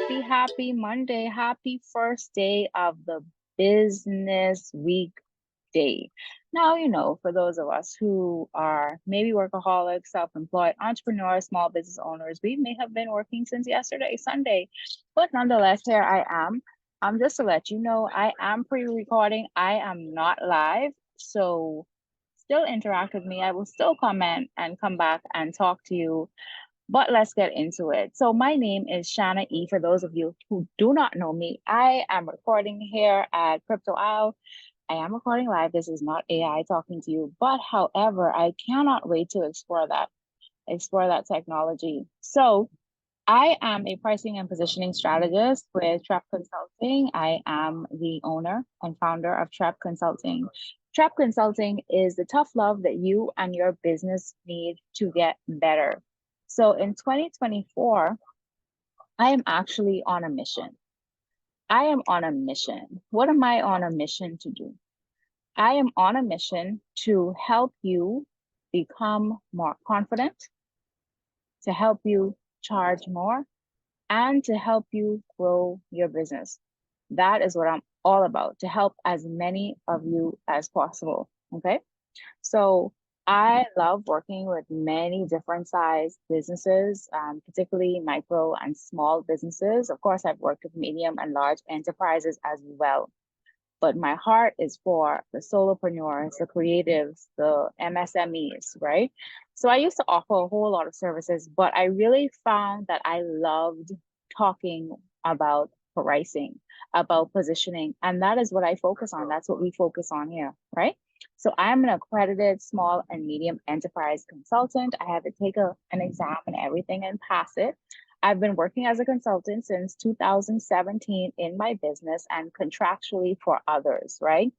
happy Monday. Happy first day of the business week day. Now, for those of us who are maybe workaholics, self-employed, entrepreneurs, small business owners, we may have been working since yesterday, Sunday. But nonetheless, here I am. Just to let you know, I am pre-recording. I am not live. So still interact with me. I will still comment and come back and talk to you, but let's get into it. So my name is Shanna E. For those of you who do not know me, I am recording here at Crypto Isle. I am recording live. This is not AI talking to you, but however, I cannot wait to explore that technology. So I am a pricing and positioning strategist with Trap Consulting. I am the owner and founder of Trap Consulting. Trap Consulting is the tough love that you and your business need to get better. So in 2024, I am actually on a mission. I am on a mission. What am I on a mission to do? I am on a mission to help you become more confident, to help you charge more, and to help you grow your business. That is what I'm all about, to help as many of you as possible. Okay. So I love working with many different size businesses, particularly micro and small businesses. Of course, I've worked with medium and large enterprises as well. But my heart is for the solopreneurs, the creatives, the MSMEs, right? So I used to offer a whole lot of services, but I really found that I loved talking about pricing, about positioning, and that is what I focus on. That's what we focus on here, right? So I'm an accredited small and medium enterprise consultant. I had to take an exam and everything and pass it. I've been working as a consultant since 2017 in my business and contractually for others, right?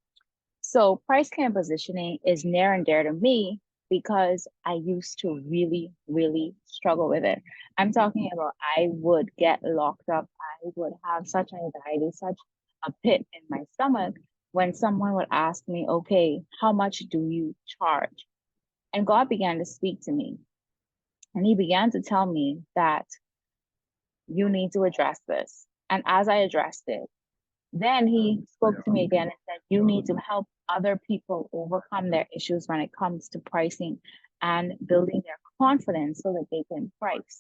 So pricing and positioning is near and dear to me because I used to really, really struggle with it. I'm talking about I would get locked up. I would have such anxiety, such a pit in my stomach when someone would ask me, okay, how much do you charge? And God began to speak to me. And he began to tell me that you need to address this. And as I addressed it, then he spoke to me again and said, you need to help other people overcome their issues when it comes to pricing and building their confidence so that they can price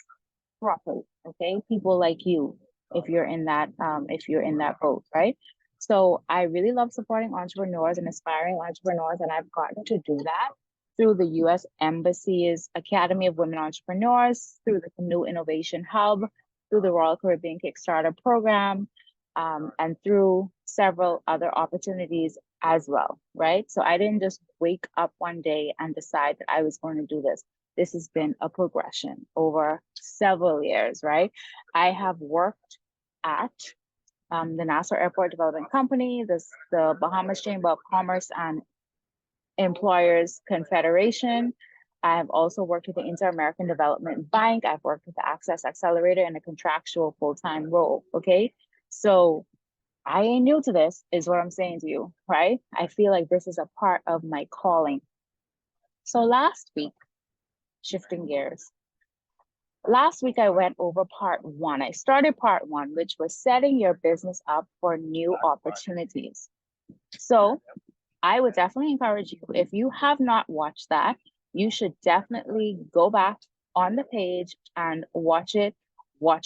properly. Okay. People like you, if you're in that boat, right? So I really love supporting entrepreneurs and aspiring entrepreneurs, and I've gotten to do that through the US Embassy's Academy of Women Entrepreneurs, through the Canoe Innovation Hub, through the Royal Caribbean Kickstarter program, and through several other opportunities as well, right? So I didn't just wake up one day and decide that I was going to do this. This has been a progression over several years, right? I have worked at the Nassau Airport Development Company, the Bahamas Chamber of Commerce and Employers Confederation. I've also worked with the Inter-American Development Bank. I've worked with the Access Accelerator in a contractual full-time role, okay? So I ain't new to this, is what I'm saying to you, right? I feel like this is a part of my calling. So last week, shifting gears, last week I went over part one. I started part one, which was setting your business up for new opportunities. So I would definitely encourage you, if you have not watched that, you should definitely go back on the page and watch it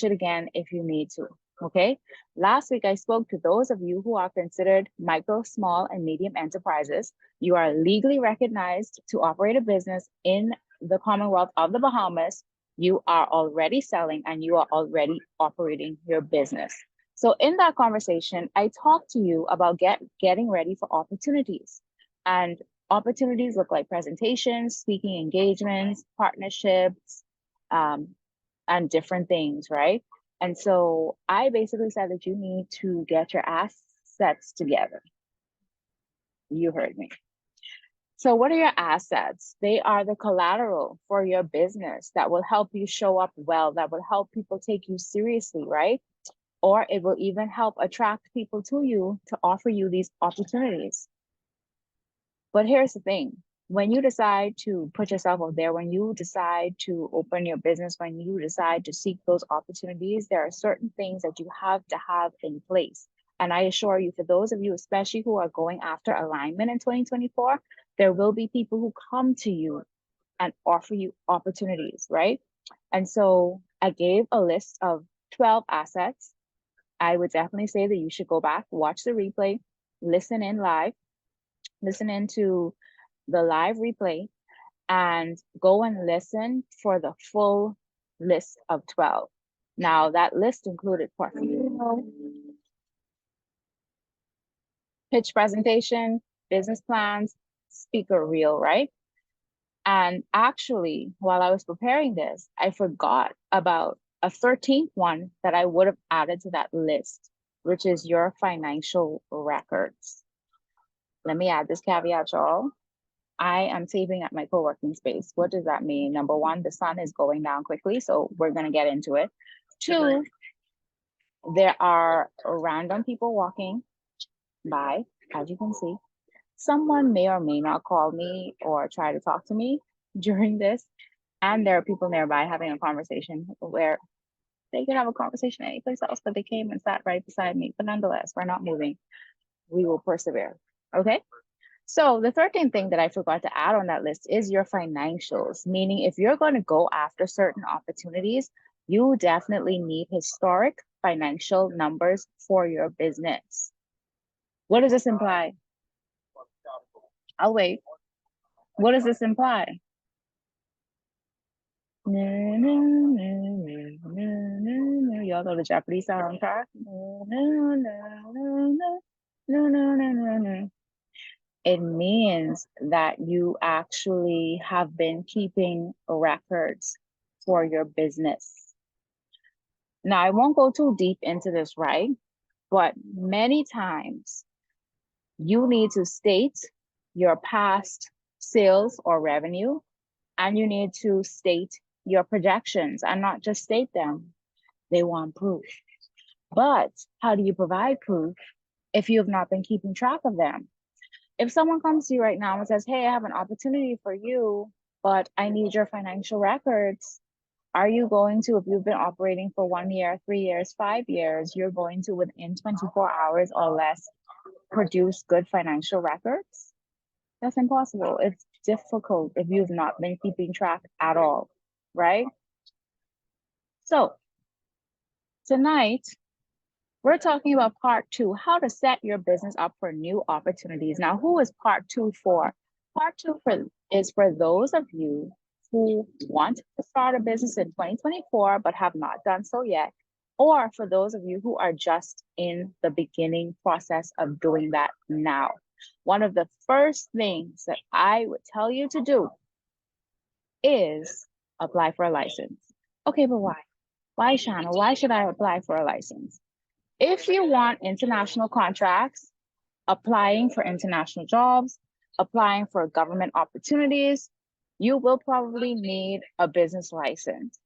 again if you need to. Okay. Last week, I spoke to those of you who are considered micro, small, and medium enterprises. You are legally recognized to operate a business in the Commonwealth of the Bahamas. You are already selling and you are already operating your business. So in that conversation, I talked to you about getting ready for opportunities. And opportunities look like presentations, speaking engagements, partnerships, and different things, right? And so I basically said that you need to get your assets together. You heard me. So what are your assets? They are the collateral for your business that will help you show up well, that will help people take you seriously, right? Or it will even help attract people to you to offer you these opportunities. But here's the thing, when you decide to put yourself out there, when you decide to open your business, when you decide to seek those opportunities, there are certain things that you have to have in place. And I assure you, for those of you, especially who are going after alignment in 2024, there will be people who come to you and offer you opportunities, right? And so I gave a list of 12 assets. I would definitely say that you should go back, watch the replay, listen in live, listen into the live replay, and go and listen for the full list of 12. Now, that list included portfolio, pitch presentation, business plans, speaker reel, right? And actually, while I was preparing this, I forgot about a 13th one that I would have added to that list, which is your financial records. Let me add this caveat, y'all. I am taping at my co-working space. What does that mean? Number one, the sun is going down quickly, so we're going to get into it. Two, there are random people walking by, as you can see. Someone may or may not call me or try to talk to me during this. And there are people nearby having a conversation where they could have a conversation anyplace else, but they came and sat right beside me. But nonetheless, we're not moving. We will persevere. Okay. So the 13th thing that I forgot to add on that list is your financials, meaning if you're going to go after certain opportunities, you definitely need historic financial numbers for your business. What does this imply? I'll wait. What does this imply? Y'all know the Japanese soundtrack. It means that you actually have been keeping records for your business. Now, I won't go too deep into this, right? But many times you need to state your past sales or revenue, and you need to state your projections and not just state them. They want proof. But how do you provide proof if you have not been keeping track of them? If someone comes to you right now and says, hey, I have an opportunity for you, but I need your financial records, are you going to, if you've been operating for 1 year, 3 years, 5 years, you're going to within 24 hours or less produce good financial records? That's impossible. It's difficult if you've not been keeping track at all, right? So tonight, we're talking about part 2, how to set your business up for new opportunities. Now, who is part 2 for? Part 2 is for those of you who want to start a business in 2024 but have not done so yet, or for those of you who are just in the beginning process of doing that now. One of the first things that I would tell you to do is apply for a license. Okay, but why? Why, Shana? Why should I apply for a license? If you want international contracts, applying for international jobs, applying for government opportunities, you will probably need a business license.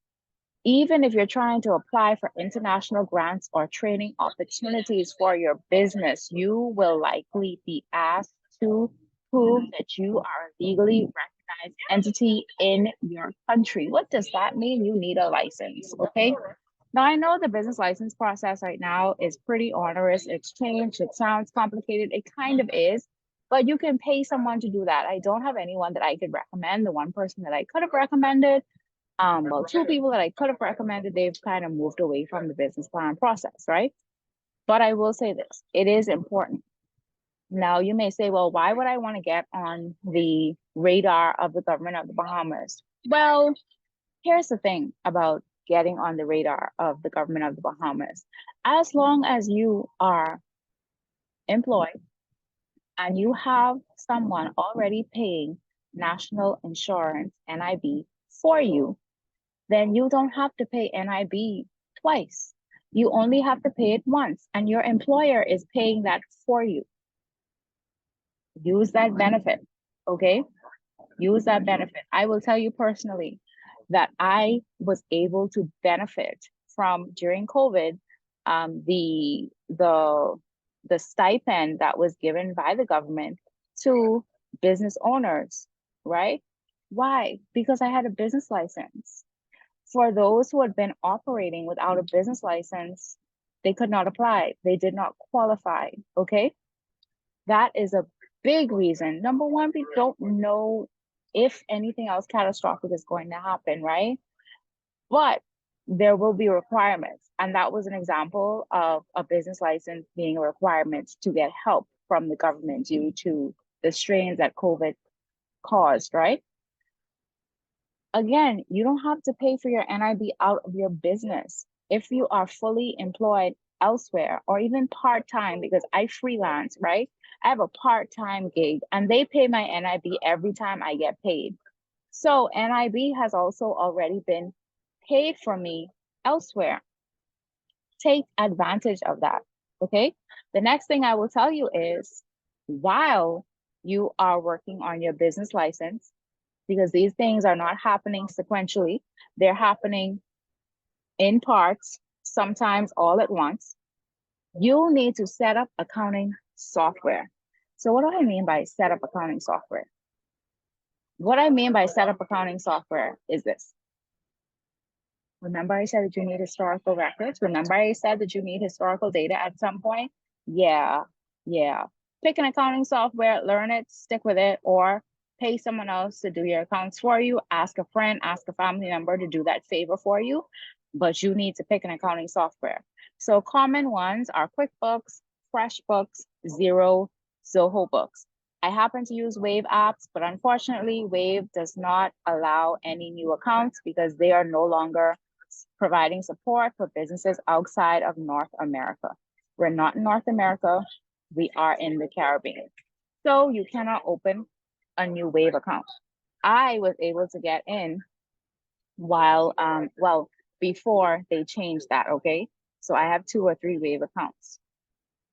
Even if you're trying to apply for international grants or training opportunities for your business, you will likely be asked to prove that you are a legally recognized entity in your country. What does that mean? You need a license, okay? Now, I know the business license process right now is pretty onerous. It's changed. It sounds complicated. It kind of is, but you can pay someone to do that. I don't have anyone that I could recommend. The one person that I could have recommended, well, two people that I could have recommended, they've kind of moved away from the business plan process, right? But I will say this, it is important. Now, you may say, well, why would I want to get on the radar of the government of the Bahamas? Well, here's the thing about getting on the radar of the government of the Bahamas. As long as you are employed and you have someone already paying national insurance, NIB, for you, then you don't have to pay NIB twice. You only have to pay it once, and your employer is paying that for you. Use that benefit, okay? Use that benefit. I will tell you personally that I was able to benefit from during COVID, the stipend that was given by the government to business owners right? Why? Because I had a business license. For those who had been operating without a business license, they could not apply. They did not qualify. Okay. That is a big reason. Number one, we don't know if anything else catastrophic is going to happen, right? But there will be requirements. And that was an example of a business license being a requirement to get help from the government due to the strains that COVID caused, right? Again, you don't have to pay for your NIB out of your business. If you are fully employed elsewhere or even part-time, because I freelance, right? I have a part-time gig and they pay my NIB every time I get paid. So NIB has also already been paid for me elsewhere. Take advantage of that. Okay. The next thing I will tell you is while you are working on your business license, because these things are not happening sequentially, they're happening in parts, sometimes all at once. You need to set up accounting software. So, what do I mean by set up accounting software? What I mean by set up accounting software is this. Remember I said that you need historical records? Remember I said that you need historical data at some point? Yeah, yeah. Pick an accounting software, learn it, stick with it, or pay someone else to do your accounts for you. Ask a friend, ask a family member to do that favor for you, but you need to pick an accounting software. So common ones are QuickBooks, FreshBooks, Xero, Zoho Books. I happen to use Wave apps, but unfortunately, Wave does not allow any new accounts because they are no longer providing support for businesses outside of North America. We're not in North America, we are in the Caribbean. So you cannot open a new Wave account. I was able to get in while, well, before they changed that, okay? So I have 2 or 3 Wave accounts.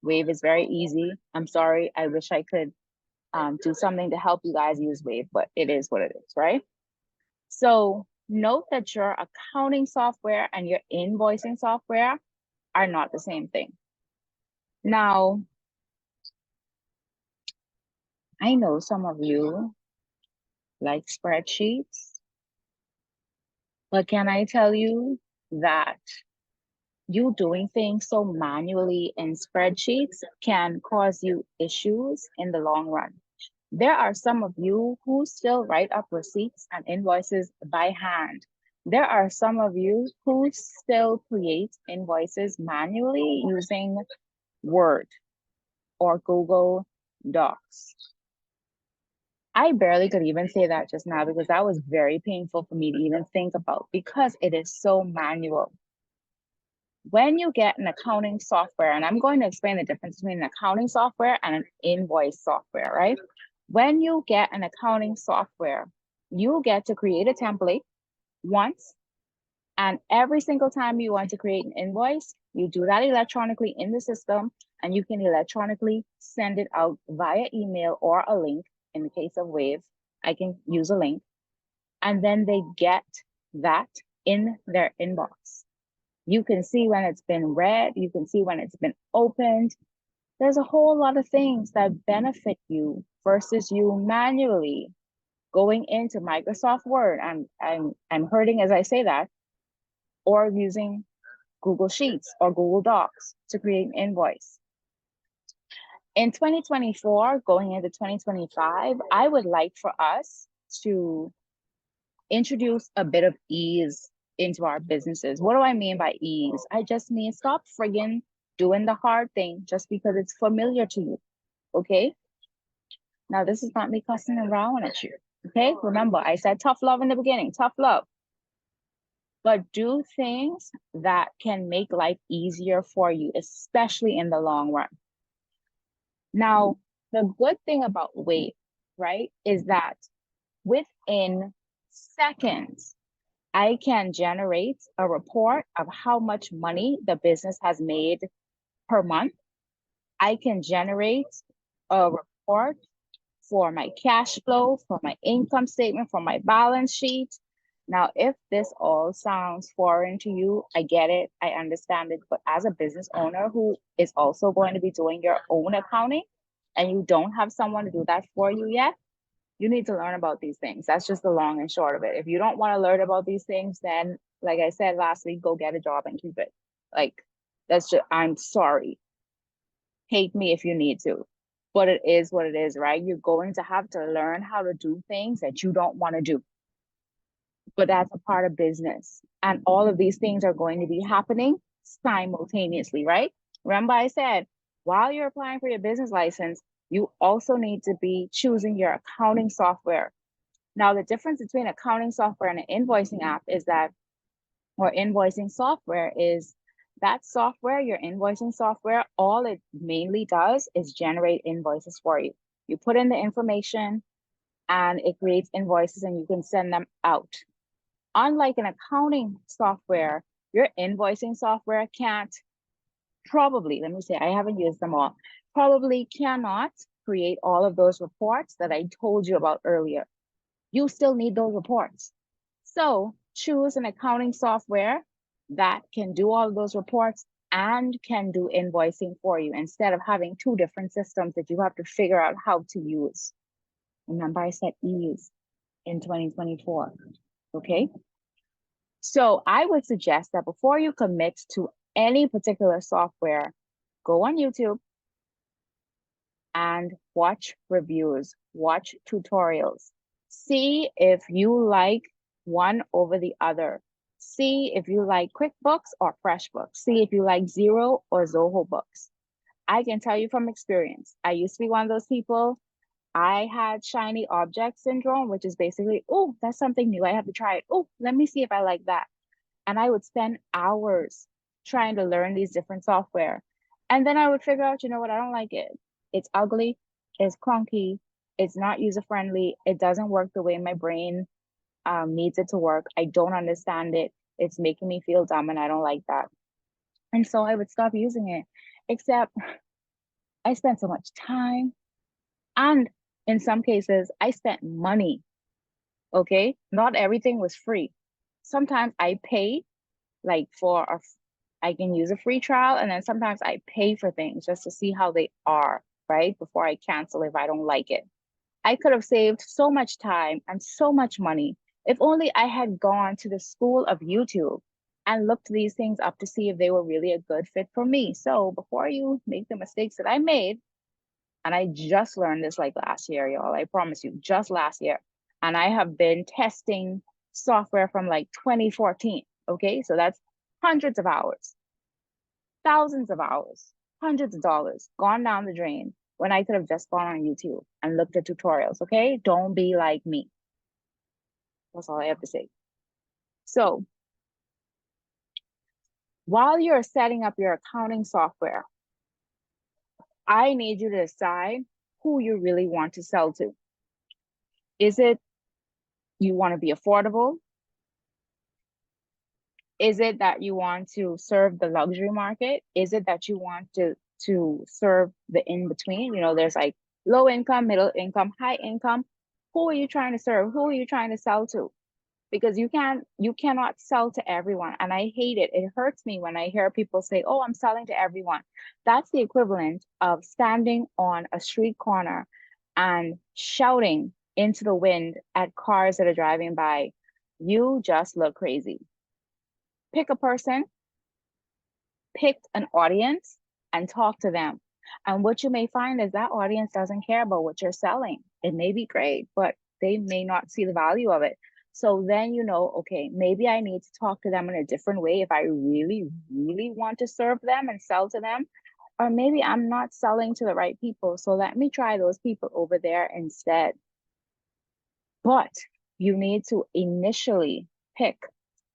Wave is very easy. I'm sorry, I wish I could do something to help you guys use Wave, but it is what it is, right? So note that your accounting software and your invoicing software are not the same thing. Now, I know some of you like spreadsheets, but can I tell you that you doing things so manually in spreadsheets can cause you issues in the long run. There are some of you who still write up receipts and invoices by hand. There are some of you who still create invoices manually using Word or Google Docs. I barely could even say that just now because that was very painful for me to even think about because it is so manual. When you get an accounting software, and I'm going to explain the difference between an accounting software and an invoice software, right? When you get an accounting software, you get to create a template once, and every single time you want to create an invoice, you do that electronically in the system, and you can electronically send it out via email or a link. In the case of Wave, I can use a link, and then they get that in their inbox. You can see when it's been read, you can see when it's been opened. There's a whole lot of things that benefit you versus you manually going into Microsoft Word. I'm hurting as I say that, or using Google Sheets or Google Docs to create an invoice. In 2024, going into 2025, I would like for us to introduce a bit of ease into our businesses. What do I mean by ease? I just mean stop friggin' doing the hard thing just because it's familiar to you. Okay? Now, this is not me cussing around at you. Okay? Remember, I said tough love in the beginning, tough love. But do things that can make life easier for you, especially in the long run. Now, the good thing about Wave, right, is that within seconds, I can generate a report of how much money the business has made per month. I can generate a report for my cash flow, for my income statement, for my balance sheet. Now, if this all sounds foreign to you, I get it, I understand it. But as a business owner who is also going to be doing your own accounting and you don't have someone to do that for you yet, You need to learn about these things. That's just the long and short of it. If you don't want to learn about these things, then like I said last week, go get a job and keep it. Like that's just, I'm sorry. Hate me if you need to. But it is what it is, right? You're going to have to learn how to do things that you don't want to do. But that's a part of business. And all of these things are going to be happening simultaneously, right? Remember, I said, while you're applying for your business license, you also need to be choosing your accounting software. Now, the difference between accounting software and an invoicing app is that, or invoicing software is that software, your invoicing software, all it mainly does is generate invoices for you. You put in the information and it creates invoices and you can send them out. Unlike an accounting software, your invoicing software can't probably, let me say, I haven't used them all, probably cannot create all of those reports that I told you about earlier. You still need those reports. So choose an accounting software that can do all of those reports and can do invoicing for you instead of having two different systems that you have to figure out how to use. Remember, I said ease in 2024. Okay. So I would suggest that before you commit to any particular software, go on YouTube and watch reviews, watch tutorials, see if you like one over the other. See if you like QuickBooks or FreshBooks. See if you like Xero or Zoho Books. I can tell you from experience, I used to be one of those people. I had shiny object syndrome, which is basically, oh, that's something new. I have to try it. Oh, let me see if I like that. And I would spend hours trying to learn these different software. And then I would figure out, you know what, I don't like it. It's ugly, it's clunky, it's not user-friendly, it doesn't work the way my brain needs it to work. I don't understand it. It's making me feel dumb and I don't like that. And so I would stop using it, except I spent so much time and in some cases I spent money. Okay, not everything was free. Sometimes I pay like for a, I can use a free trial, and then sometimes I pay for things just to see how they are, right? Before I cancel if I don't like it. I could have saved so much time and so much money if only I had gone to the school of YouTube and looked these things up to see if they were really a good fit for me. So before you make the mistakes that I made, and I just learned this like last year, y'all, I promise you, just last year. And I have been testing software from like 2014. Okay, so that's hundreds of hours, thousands of hours, hundreds of dollars gone down the drain when I could have just gone on YouTube and looked at tutorials. Okay, don't be like me. That's all I have to say. So while you're setting up your accounting software, I need you to decide who you really want to sell to. Is it you want to be affordable? Is it that you want to serve the luxury market? Is it that you want to serve the in between? You know, there's like low income, middle income, high income. Who are you trying to serve? Who are you trying to sell to? Because you cannot sell to everyone. And I hate it. It hurts me when I hear people say, "Oh, I'm selling to everyone." That's the equivalent of standing on a street corner and shouting into the wind at cars that are driving by. You just look crazy. Pick a person, pick an audience, and talk to them. And what you may find is that audience doesn't care about what you're selling. It may be great, but they may not see the value of it. So then you know, okay, maybe I need to talk to them in a different way if I really, really want to serve them and sell to them. Or maybe I'm not selling to the right people. So let me try those people over there instead. But you need to initially pick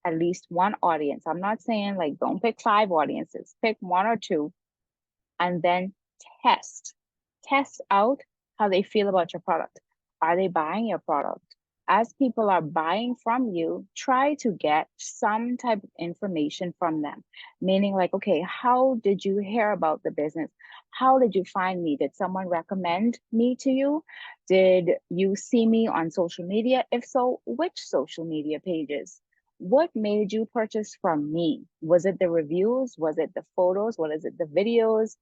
at least one audience. I'm not saying like don't pick 5 audiences, pick 1 or 2 and then test. Test out how they feel about your product. Are they buying your product? As people are buying from you, try to get some type of information from them. Meaning like, okay, how did you hear about the business? How did you find me? Did someone recommend me to you? Did you see me on social media? If so, which social media pages? What made you purchase from me? Was it the reviews? Was it the photos? What is it, the videos?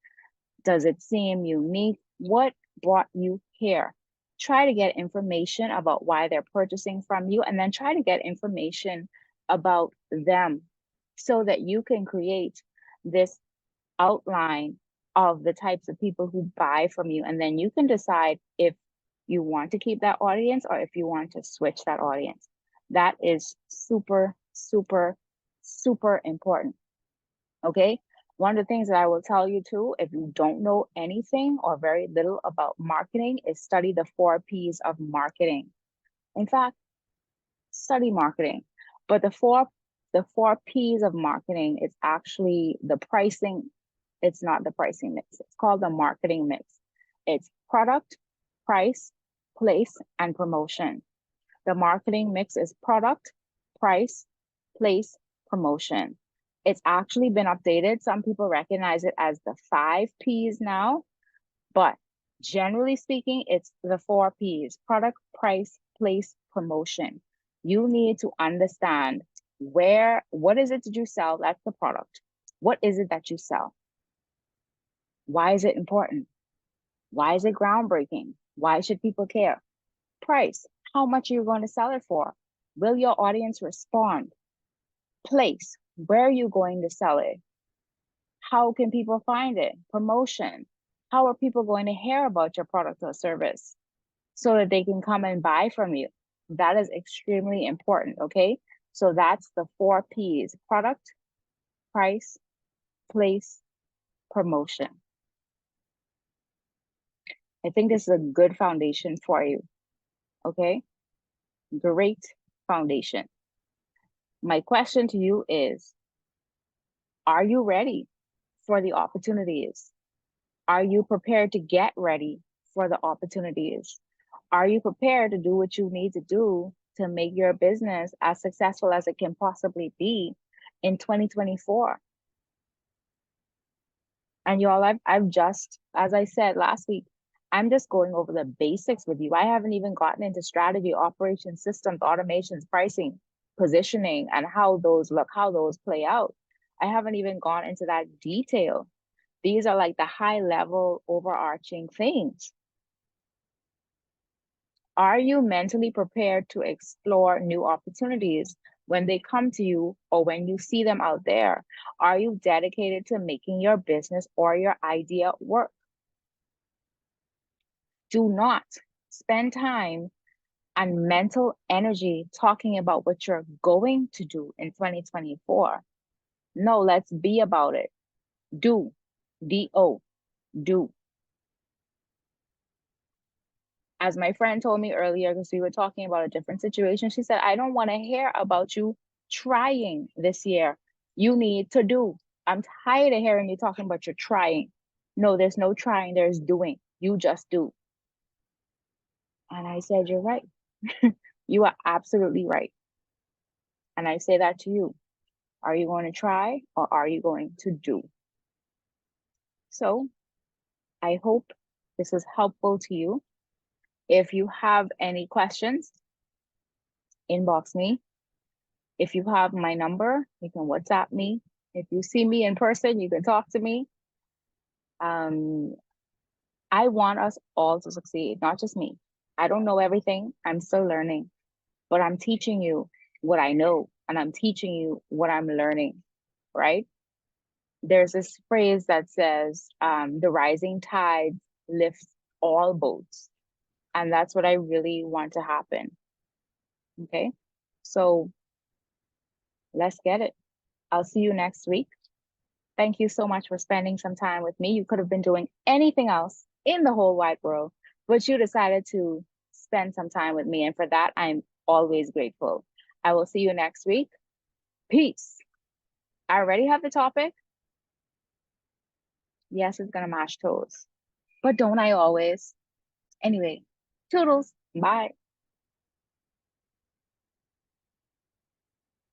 Does it seem unique? What brought you here? try to get information about why they're purchasing from you, and then try to get information about them so that you can create this outline of the types of people who buy from you. And then you can decide if you want to keep that audience or if you want to switch that audience. That is super, super, super important. Okay. One of the things that I will tell you too, if you don't know anything or very little about marketing, is study the 4 P's of marketing. In fact, study marketing. But the four P's of marketing is actually the pricing. It's not the pricing mix. It's called the marketing mix. It's product, price, place, and promotion. The marketing mix is product, price, place, promotion. It's actually been updated. Some people recognize it as the 5 P's now, but generally speaking, it's the 4 P's: product, price, place, promotion. You need to understand what is it that you sell? That's the product. What is it that you sell? Why is it important? Why is it groundbreaking? Why should people care? Price, how much are you going to sell it for? Will your audience respond? Place, where are you going to sell it? How can people find it? Promotion, how are people going to hear about your product or service so that they can come and buy from you? That is extremely important, okay? So that's the 4 P's: product, price, place, promotion. I think this is a good foundation for you, okay? Great foundation. My question to you is, are you ready for the opportunities? Are you prepared to get ready for the opportunities? Are you prepared to do what you need to do to make your business as successful as it can possibly be in 2024? And y'all, I've just, as I said last week, I'm just going over the basics with you. I haven't even gotten into strategy, operations, systems, automations, pricing, positioning, and how those look, how those play out. I haven't even gone into that detail. These are like the high level overarching things. Are you mentally prepared to explore new opportunities when they come to you or when you see them out there? Are you dedicated to making your business or your idea work? Do not spend time and mental energy talking about what you're going to do in 2024. No, let's be about it. Do, D-O, do. As my friend told me earlier, because we were talking about a different situation, she said, I don't want to hear about you trying this year. You need to do. I'm tired of hearing you talking about you're trying. No, there's no trying, there's doing. You just do. And I said, you're right. You are absolutely right. And I say that to you. Are you going to try or are you going to do? So I hope this is helpful to you. If you have any questions, inbox me. If you have my number, you can WhatsApp me. If you see me in person, you can talk to me. I want us all to succeed, not just me. I don't know everything. I'm still learning, but I'm teaching you what I know and I'm teaching you what I'm learning, right? There's this phrase that says, the rising tide lifts all boats. And that's what I really want to happen. Okay. So let's get it. I'll see you next week. Thank you so much for spending some time with me. You could have been doing anything else in the whole wide world, but you decided to spend some time with me. And for that, I'm always grateful. I will see you next week. Peace. I already have the topic. Yes, it's going to mash toes, but don't I always? Anyway, toodles. Bye.